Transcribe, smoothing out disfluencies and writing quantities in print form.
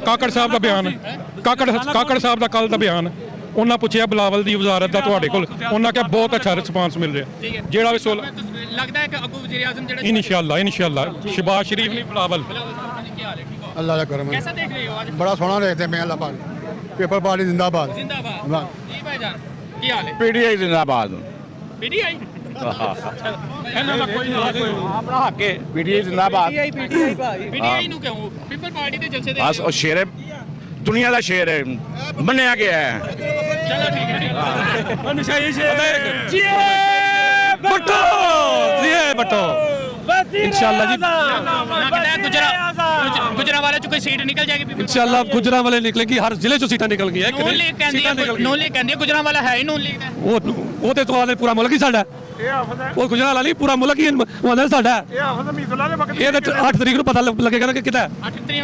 ਕਾਕੜ ਸਾਹਿਬ ਦਾ ਬਿਆਨ, ਕਾਕੜ ਸਾਹਿਬ ਦਾ ਕੱਲ ਦਾ ਬਿਆਨ, ਉਹਨਾਂ ਪੁੱਛਿਆ ਬਲਾਵਲ ਦੀ ਵਜ਼ਾਰਤ ਦਾ ਤੁਹਾਡੇ ਕੋਲ, ਉਹਨਾਂ ਕਿਹਾ ਬਹੁਤ ਅੱਛਾ ਰਿਸਪਾਂਸ ਮਿਲ ਰਿਹਾ। ਜਿਹੜਾ ਵੀ लगता है कि अबू वज़ीर आज़म जेड़ा इंशाल्लाह शहबाज शरीफ नहीं बिलावल। क्या हाल है? ठीक हो? अल्लाह का करम है। कैसा देख रहे हो आज? बड़ा सोहना देखते हैं अल्लाह पाक। पेपर पार्टी जिंदाबाद। जिंदाबाद। जी भाईजान, क्या हाल है? पीटीआई जिंदाबाद। पीटीआई अपना हक है पीटीआई जिंदाबाद। पीटीआई नु क्यों? पीपल पार्टी दे जलसे दे बस और शेर दुनिया का शेर है, बनया गया है। चलो ठीक है। इंशाल्लाह जी, लगता है गुजरांवाले च कोई सीट निकल जाएगी। इंशाल्लाह गुजरांवाले निकलेगी, हर जिले चों सीटां निकल गई है। नून लीग कहंदी है गुजरांवाला है ही नून लीग है। वो ते तो पूरा मुल्क ही साडा वो गुजरांवाला नहीं, पूरा मुल्क ही साडा। ये 8 तरीक को पता लगेगा कि कितना 8 तरीक